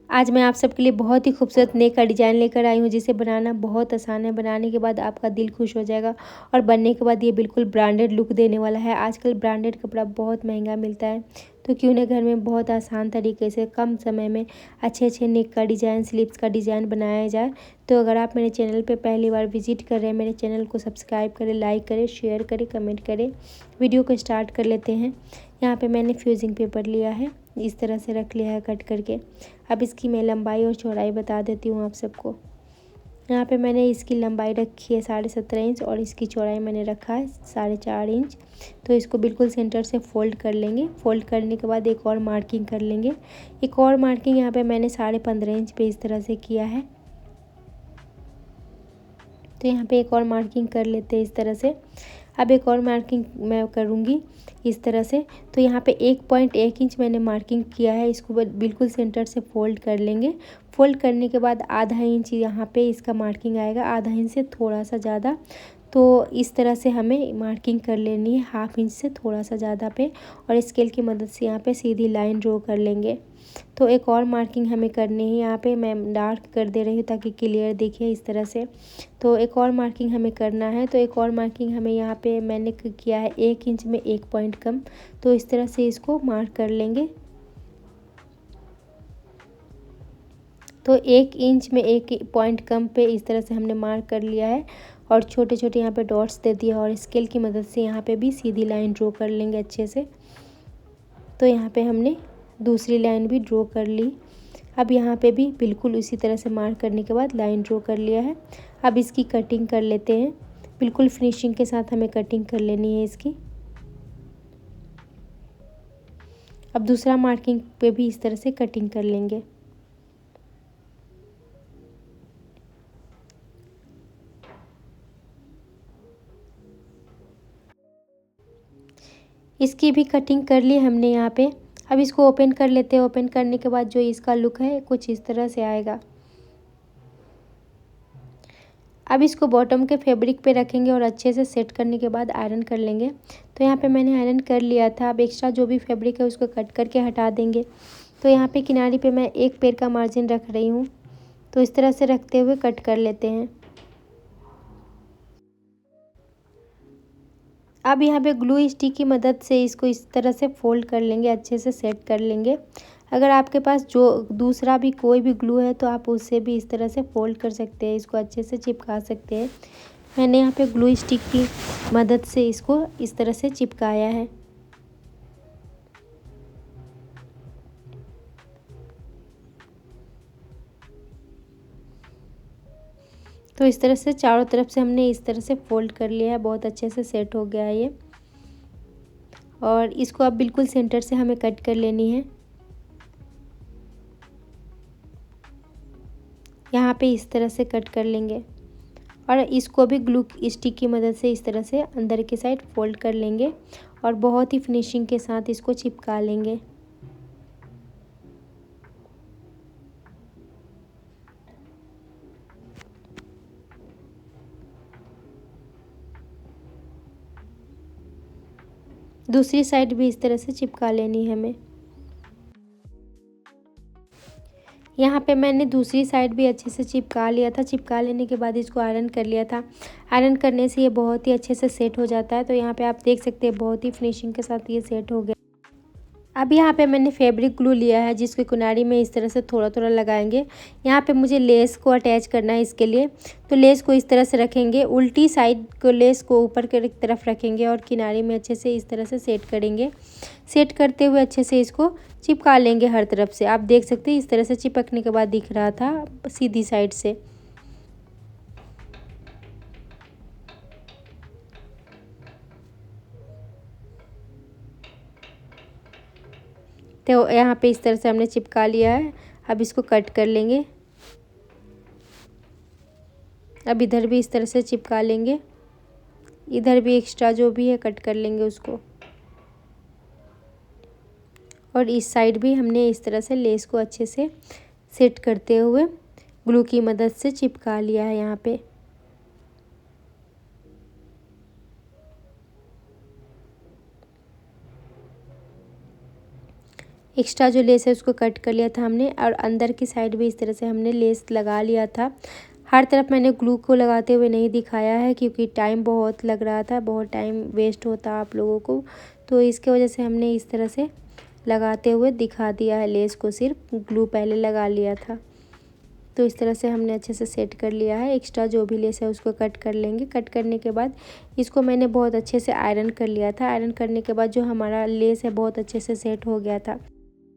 आज मैं आप सबके लिए बहुत ही खूबसूरत नेक का डिज़ाइन लेकर आई हूँ, जिसे बनाना बहुत आसान है। बनाने के बाद आपका दिल खुश हो जाएगा और बनने के बाद ये बिल्कुल ब्रांडेड लुक देने वाला है। आजकल ब्रांडेड कपड़ा बहुत महंगा मिलता है, तो क्यों ना घर में बहुत आसान तरीके से कम समय में अच्छे अच्छे नेक का डिज़ाइन, स्लीव्स का डिज़ाइन बनाया जाए। तो अगर आप मेरे चैनल पर पहली बार विजिट कर रहे हैं, मेरे चैनल को सब्सक्राइब करें, लाइक करें, शेयर करें, कमेंट करें। वीडियो को स्टार्ट कर लेते हैं। यहाँ पे मैंने फ्यूजिंग पेपर लिया है, इस तरह से रख लिया है कट करके। अब इसकी मैं लंबाई और चौड़ाई बता देती हूँ आप सबको। यहाँ पे मैंने इसकी लंबाई रखी है 17.5 इंच और इसकी चौड़ाई मैंने रखा है 4.5 इंच। तो इसको बिल्कुल सेंटर से फोल्ड कर लेंगे। फोल्ड करने के बाद एक और मार्किंग कर लेंगे। एक और मार्किंग यहाँ पे मैंने 15.5 इंच पे इस तरह से किया है। तो यहाँ पे एक और मार्किंग कर लेते हैं इस तरह से। अब एक और मार्किंग मैं करूँगी इस तरह से। तो यहाँ पे 1.1 इंच मैंने मार्किंग किया है, इसको बिल्कुल सेंटर से फोल्ड कर लेंगे। फोल्ड करने के बाद आधा इंच यहाँ पे इसका मार्किंग आएगा, आधा इंच से थोड़ा सा ज़्यादा। तो इस तरह से हमें मार्किंग कर लेनी है, हाफ इंच से थोड़ा सा ज़्यादा पे, और स्केल की मदद से यहाँ पे सीधी लाइन ड्रॉ कर लेंगे। तो एक और मार्किंग हमें करनी है, यहाँ पे मैं डार्क कर दे रही हूँ ताकि क्लियर दिखे इस तरह से। तो एक और मार्किंग हमें करना है। तो एक और मार्किंग हमें यहाँ पे मैंने किया है 1 इंच में 1 पॉइंट कम। तो इस तरह से इसको मार्क कर लेंगे। तो 1 इंच में 1 पॉइंट कम पे इस तरह से हमने मार्क कर लिया है और छोटे छोटे यहाँ पे डॉट्स दे दिया और स्केल की मदद से यहाँ पे भी सीधी लाइन ड्रॉ कर लेंगे अच्छे से। तो यहाँ पे हमने दूसरी लाइन भी ड्रॉ कर ली। अब यहाँ पे भी बिल्कुल उसी तरह से मार्क करने के बाद लाइन ड्रॉ कर लिया है। अब इसकी कटिंग कर लेते हैं। बिल्कुल फिनिशिंग के साथ हमें कटिंग कर लेनी है इसकी। अब दूसरा मार्किंग पे भी इस तरह से कटिंग कर लेंगे। इसकी भी कटिंग कर ली हमने यहाँ पे। अब इसको ओपन कर लेते हैं। ओपन करने के बाद जो इसका लुक है कुछ इस तरह से आएगा। अब इसको बॉटम के फैब्रिक पे रखेंगे और अच्छे से सेट करने के बाद आयरन कर लेंगे। तो यहाँ पे मैंने आयरन कर लिया था। अब एक्स्ट्रा जो भी फैब्रिक है उसको कट करके हटा देंगे। तो यहाँ पे किनारे पे मैं एक पैर का मार्जिन रख रही हूँ। तो इस तरह से रखते हुए कट कर लेते हैं। अब यहाँ पे ग्लू स्टिक की मदद से इसको इस तरह से फोल्ड कर लेंगे, अच्छे से सेट कर लेंगे। अगर आपके पास जो दूसरा भी कोई भी ग्लू है तो आप उससे भी इस तरह से फोल्ड कर सकते हैं, इसको अच्छे से चिपका सकते हैं। मैंने यहाँ पे ग्लू स्टिक की मदद से इसको इस तरह से चिपकाया है। तो इस तरह से चारों तरफ से हमने इस तरह से फोल्ड कर लिया है, बहुत अच्छे से सेट हो गया है ये। और इसको अब बिल्कुल सेंटर से हमें कट कर लेनी है। यहाँ पे इस तरह से कट कर लेंगे और इसको भी ग्लू स्टिक की मदद से इस तरह से अंदर की साइड फोल्ड कर लेंगे और बहुत ही फिनिशिंग के साथ इसको चिपका लेंगे। दूसरी साइड भी इस तरह से चिपका लेनी है हमें। यहाँ पे मैंने दूसरी साइड भी अच्छे से चिपका लिया था। चिपका लेने के बाद इसको आयरन कर लिया था। आयरन करने से ये बहुत ही अच्छे से सेट हो जाता है। तो यहाँ पे आप देख सकते हैं बहुत ही फिनिशिंग के साथ ये सेट हो गया। अब यहाँ पे मैंने फैब्रिक ग्लू लिया है, जिसके किनारे में इस तरह से थोड़ा थोड़ा लगाएंगे। यहाँ पे मुझे लेस को अटैच करना है इसके लिए। तो लेस को इस तरह से रखेंगे, उल्टी साइड को लेस को ऊपर की तरफ रखेंगे और किनारे में अच्छे से इस तरह से सेट करेंगे। सेट करते हुए अच्छे से इसको चिपका लेंगे हर तरफ से। आप देख सकते हैं इस तरह से चिपकने के बाद दिख रहा था सीधी साइड से। तो यहाँ पे इस तरह से हमने चिपका लिया है। अब इसको कट कर लेंगे। अब इधर भी इस तरह से चिपका लेंगे। इधर भी एक्स्ट्रा जो भी है कट कर लेंगे उसको। और इस साइड भी हमने इस तरह से लेस को अच्छे से सेट करते हुए ग्लू की मदद से चिपका लिया है यहाँ पे। एक्स्ट्रा जो लेस है उसको कट कर लिया था हमने और अंदर की साइड भी इस तरह से हमने लेस लगा लिया था। हर तरफ मैंने ग्लू को लगाते हुए नहीं दिखाया है क्योंकि टाइम बहुत लग रहा था, बहुत टाइम वेस्ट होता आप लोगों को, तो इसके वजह से हमने इस तरह से लगाते हुए दिखा दिया है। लेस को सिर्फ ग्लू पहले लगा लिया था। तो इस तरह से हमने अच्छे से सेट कर लिया है। एक्स्ट्रा जो भी लेस है उसको कट कर लेंगे। कट करने के बाद इसको मैंने बहुत अच्छे से आयरन कर लिया था। आयरन करने के बाद जो हमारा लेस है बहुत अच्छे से सेट हो गया था।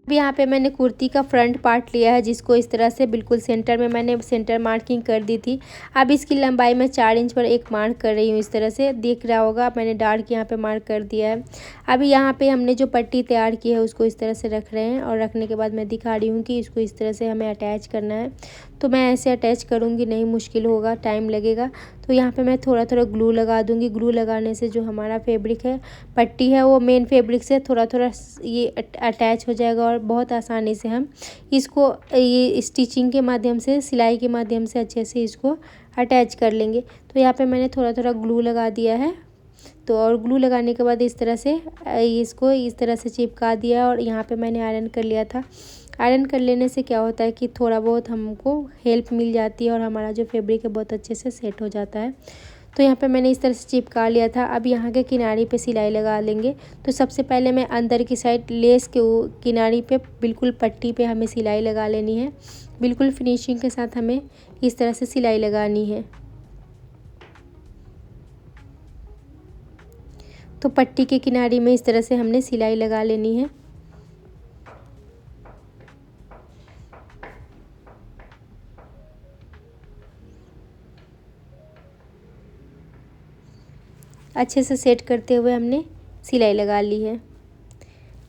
अब यहाँ पे मैंने कुर्ती का फ्रंट पार्ट लिया है जिसको इस तरह से बिल्कुल सेंटर में मैंने सेंटर मार्किंग कर दी थी। अब इसकी लंबाई मैं 4 इंच पर एक मार्क कर रही हूँ। इस तरह से दिख रहा होगा, मैंने डार्क यहाँ पे मार्क कर दिया है। अभी यहाँ पे हमने जो पट्टी तैयार की है उसको इस तरह से रख रहे हैं और रखने के बाद मैं दिखा रही हूँ कि इसको इस तरह से हमें अटैच करना है। तो मैं ऐसे अटैच करूँगी, नहीं मुश्किल होगा, टाइम लगेगा। तो यहाँ पे मैं थोड़ा थोड़ा ग्लू लगा दूँगी। ग्लू लगाने से जो हमारा फैब्रिक है, पट्टी है, वो मेन फैब्रिक से थोड़ा थोड़ा ये अटैच हो जाएगा और बहुत आसानी से हम इसको ये स्टिचिंग के माध्यम से, सिलाई के माध्यम से अच्छे से इसको अटैच कर लेंगे। तो यहाँ पे मैंने थोड़ा थोड़ा ग्लू लगा दिया है। तो और ग्लू लगाने के बाद इस तरह से इसको इस तरह से चिपका दिया और यहाँ पे मैंने आयरन कर लिया था। आयरन कर लेने से क्या होता है कि थोड़ा बहुत हमको हेल्प मिल जाती है और हमारा जो फैब्रिक है बहुत अच्छे से सेट हो जाता है। तो यहाँ पे मैंने इस तरह से चिपका लिया था। अब यहाँ के किनारे पे सिलाई लगा लेंगे। तो सबसे पहले मैं अंदर की साइड लेस के किनारे पे बिल्कुल पट्टी पे हमें सिलाई लगा लेनी है। बिल्कुल फिनिशिंग के साथ हमें इस तरह से सिलाई लगानी है। तो पट्टी के किनारे में इस तरह से हमने सिलाई लगा लेनी है। अच्छे से सेट करते हुए हमने सिलाई लगा ली है।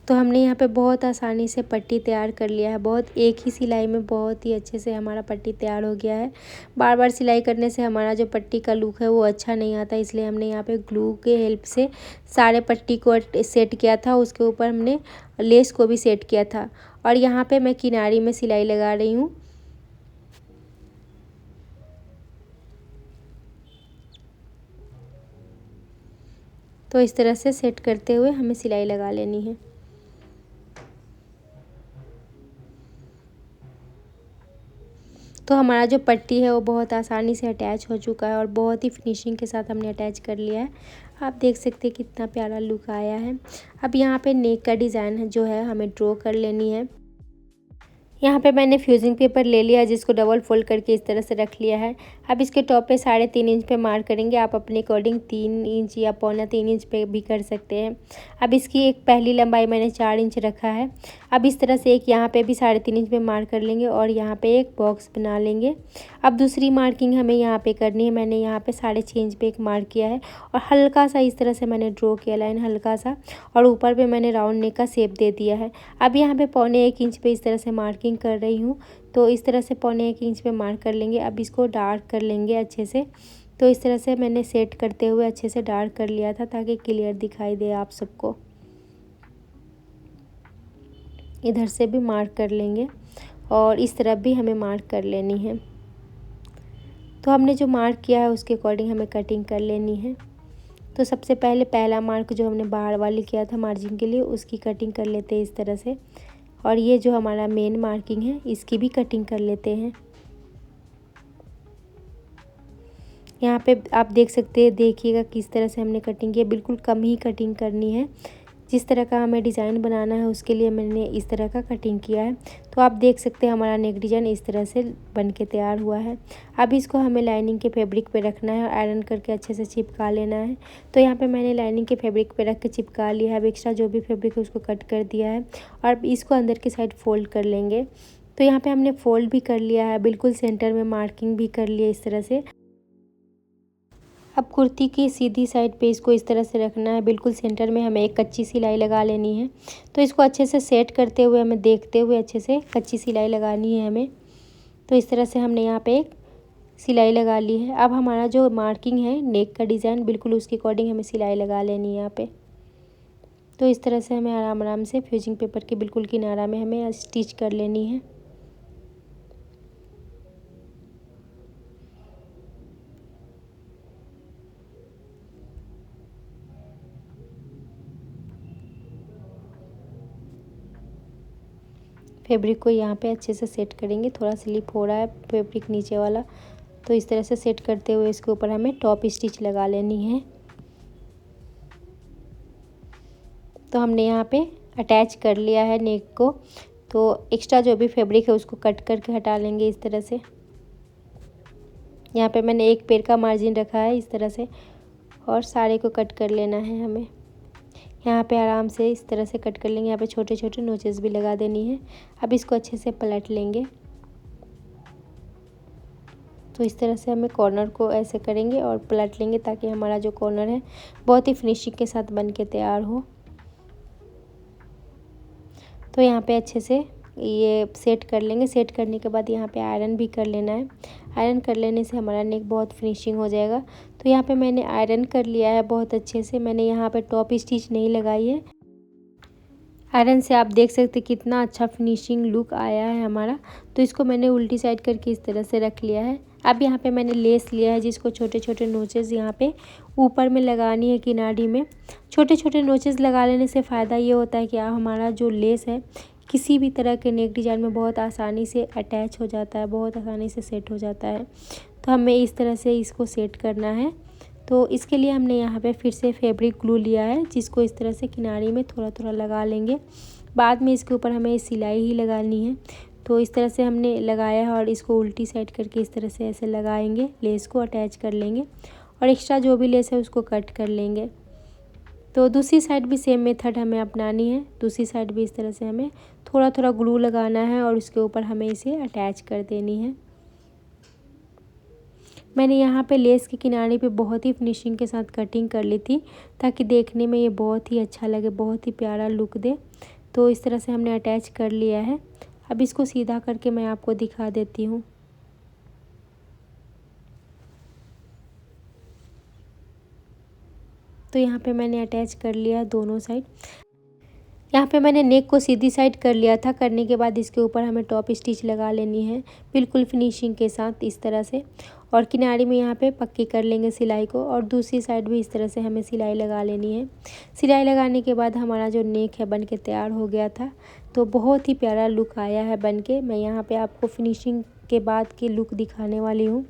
तो हमने यहाँ पे बहुत आसानी से पट्टी तैयार कर लिया है। बहुत एक ही सिलाई में बहुत ही अच्छे से हमारा पट्टी तैयार हो गया है। बार बार सिलाई करने से हमारा जो पट्टी का लुक है वो अच्छा नहीं आता, इसलिए हमने यहाँ पे ग्लू के हेल्प से सारे पट्टी को सेट किया था। उसके ऊपर हमने लेस को भी सेट किया था और यहाँ पे मैं किनारी में सिलाई लगा रही हूँ। तो इस तरह से सेट करते हुए हमें सिलाई लगा लेनी है। तो हमारा जो पट्टी है वो बहुत आसानी से अटैच हो चुका है और बहुत ही फिनिशिंग के साथ हमने अटैच कर लिया है। आप देख सकते हैं कितना प्यारा लुक आया है। अब यहाँ पे नेक का डिज़ाइन जो है हमें ड्रॉ कर लेनी है। यहाँ पे मैंने फ्यूजिंग पेपर ले लिया जिसको डबल फोल्ड करके इस तरह से रख लिया है। अब इसके टॉप पे 3.5 इंच पे मार्क करेंगे। आप अपने अकॉर्डिंग 3 इंच या 3.25 इंच पे भी कर सकते हैं। अब इसकी एक पहली लंबाई मैंने 4 इंच रखा है। अब इस तरह से एक यहाँ पे भी 3.5 इंच पे मार्क कर लेंगे और यहाँ पे एक बॉक्स बना लेंगे। अब दूसरी मार्किंग हमें यहाँ पे करनी है। मैंने यहाँ पे 6.5 इंच पे एक मार्क किया है और हल्का सा इस तरह से मैंने ड्रॉ किया लाइन, हल्का सा, और ऊपर पे मैंने राउंड नेक का शेप दे दिया है। अब यहाँ पे 1.25 इंच पे इस तरह से मार्किंग कर रही हूँ। तो इस तरह से 1.25 इंच पे मार्क कर लेंगे। अब इसको डार्क कर लेंगे अच्छे से। तो इस तरह से मैंने सेट करते हुए अच्छे से डार्क कर लिया था ताकि क्लियर दिखाई दे आप सबको। इधर से भी मार्क कर लेंगे और इस तरफ भी हमें मार्क कर लेनी है। तो हमने जो मार्क किया है उसके अकॉर्डिंग हमें कटिंग कर लेनी है। तो सबसे पहले पहला मार्क जो हमने बाहर वाली किया था मार्जिन के लिए उसकी कटिंग कर लेते हैं इस तरह से, और ये जो हमारा मेन मार्किंग है इसकी भी कटिंग कर लेते हैं। यहाँ पे आप देख सकते हैं, देखिएगा किस तरह से हमने कटिंग की है। बिल्कुल कम ही कटिंग करनी है। जिस तरह का हमें डिज़ाइन बनाना है उसके लिए मैंने इस तरह का कटिंग किया है। तो आप देख सकते हैं हमारा नेक डिज़ाइन इस तरह से बन के तैयार हुआ है। अब इसको हमें लाइनिंग के फैब्रिक पे रखना है और आयरन करके अच्छे से चिपका लेना है। तो यहाँ पे मैंने लाइनिंग के फैब्रिक पे रख के चिपका लिया है। अब एक्स्ट्रा जो भी फैब्रिक है उसको कट कर दिया है और इसको अंदर की साइड फोल्ड कर लेंगे। तो यहाँ पर हमने फोल्ड भी कर लिया है, बिल्कुल सेंटर में मार्किंग भी कर लिया इस तरह से। अब कुर्ती की सीधी साइड पे इसको इस तरह से रखना है। बिल्कुल सेंटर में हमें एक कच्ची सिलाई लगा लेनी है। तो इसको अच्छे से सेट करते हुए हमें देखते हुए अच्छे से कच्ची सिलाई लगानी है हमें। तो इस तरह से हमने यहाँ पे एक सिलाई लगा ली है। अब हमारा जो मार्किंग है नेक का डिज़ाइन बिल्कुल उसके अकॉर्डिंग हमें सिलाई लगा लेनी है यहाँ पे। तो इस तरह से हमें आराम आराम से फ्यूजिंग पेपर के बिल्कुल किनारा में हमें स्टिच कर लेनी है। फैब्रिक को यहाँ पे अच्छे से सेट करेंगे। थोड़ा स्लिप हो रहा है फैब्रिक नीचे वाला, तो इस तरह से सेट करते हुए इसके ऊपर हमें टॉप स्टिच लगा लेनी है। तो हमने यहाँ पे अटैच कर लिया है नेक को, तो एक्स्ट्रा जो भी फैब्रिक है उसको कट करके हटा लेंगे इस तरह से। यहाँ पे मैंने एक पैर का मार्जिन रखा है इस तरह से, और सारे को कट कर लेना है हमें। यहाँ पे आराम से इस तरह से कट कर लेंगे। यहाँ पे छोटे छोटे नोचेस भी लगा देनी है। अब इसको अच्छे से पलट लेंगे। तो इस तरह से हमें कॉर्नर को ऐसे करेंगे और पलट लेंगे, ताकि हमारा जो कॉर्नर है बहुत ही फिनिशिंग के साथ बन के तैयार हो। तो यहाँ पे अच्छे से ये सेट कर लेंगे। सेट करने के बाद यहाँ पे आयरन भी कर लेना है। आयरन कर लेने से हमारा नेक बहुत फिनिशिंग हो जाएगा। तो यहाँ पे मैंने आयरन कर लिया है बहुत अच्छे से। मैंने यहाँ पे टॉप स्टिच नहीं लगाई है। आयरन से आप देख सकते कितना अच्छा फिनिशिंग लुक आया है हमारा। तो इसको मैंने उल्टी साइड करके इस तरह से रख लिया है। अब यहाँ पे मैंने लेस लिया है, जिसको छोटे छोटे नोचेस यहाँ पे ऊपर में लगानी है किनारी में। छोटे छोटे नोचेस लगा लेने से फ़ायदा ये होता है कि हमारा जो लेस है किसी भी तरह के नेक डिज़ाइन में बहुत आसानी से अटैच हो जाता है, बहुत आसानी से सेट हो जाता है। तो हमें इस तरह से इसको सेट करना है। तो इसके लिए हमने यहाँ पे फिर से फैब्रिक ग्लू लिया है, जिसको इस तरह से किनारी में थोड़ा थोड़ा लगा लेंगे। बाद में इसके ऊपर हमें सिलाई ही लगानी है। तो इस तरह से हमने लगाया है और इसको उल्टी साइड करके इस तरह से ऐसे लगाएंगे, लेस को अटैच कर लेंगे और एक्स्ट्रा जो भी लेस है उसको कट कर लेंगे। तो दूसरी साइड भी सेम मेथड हमें अपनानी है। दूसरी साइड भी इस तरह से हमें थोड़ा थोड़ा ग्लू लगाना है और उसके ऊपर हमें इसे अटैच कर देनी है। मैंने यहाँ पे लेस के किनारे पे बहुत ही फिनिशिंग के साथ कटिंग कर ली थी, ताकि देखने में ये बहुत ही अच्छा लगे, बहुत ही प्यारा लुक दे। तो इस तरह से हमने अटैच कर लिया है। अब इसको सीधा करके मैं आपको दिखा देती हूँ। तो यहाँ पे मैंने अटैच कर लिया है दोनों साइड। यहाँ पे मैंने नेक को सीधी साइड कर लिया था। करने के बाद इसके ऊपर हमें टॉप स्टिच लगा लेनी है बिल्कुल फिनिशिंग के साथ इस तरह से, और किनारे में यहाँ पे पक्की कर लेंगे सिलाई को, और दूसरी साइड भी इस तरह से हमें सिलाई लगा लेनी है। सिलाई लगाने के बाद हमारा जो नेक है बन के तैयार हो गया था। तो बहुत ही प्यारा लुक आया है बन के। मैं यहाँ पर आपको फिनिशिंग के बाद की लुक दिखाने वाली हूँ।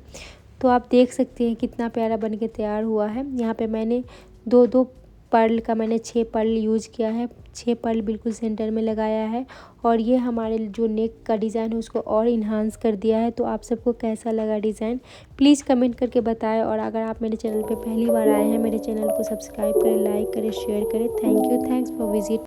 तो आप देख सकते हैं कितना प्यारा बन के तैयार हुआ है। यहाँ पे मैंने दो पर्ल का मैंने 6 पर्ल यूज़ किया है। 6 पर्ल बिल्कुल सेंटर में लगाया है, और ये हमारे जो नेक का डिज़ाइन है उसको और इन्हांस कर दिया है। तो आप सबको कैसा लगा डिज़ाइन प्लीज़ कमेंट करके बताएं। और अगर आप मेरे चैनल पे पहली बार आए हैं, मेरे चैनल को सब्सक्राइब करें, लाइक करें, शेयर करें। Thank you, thanks for visit.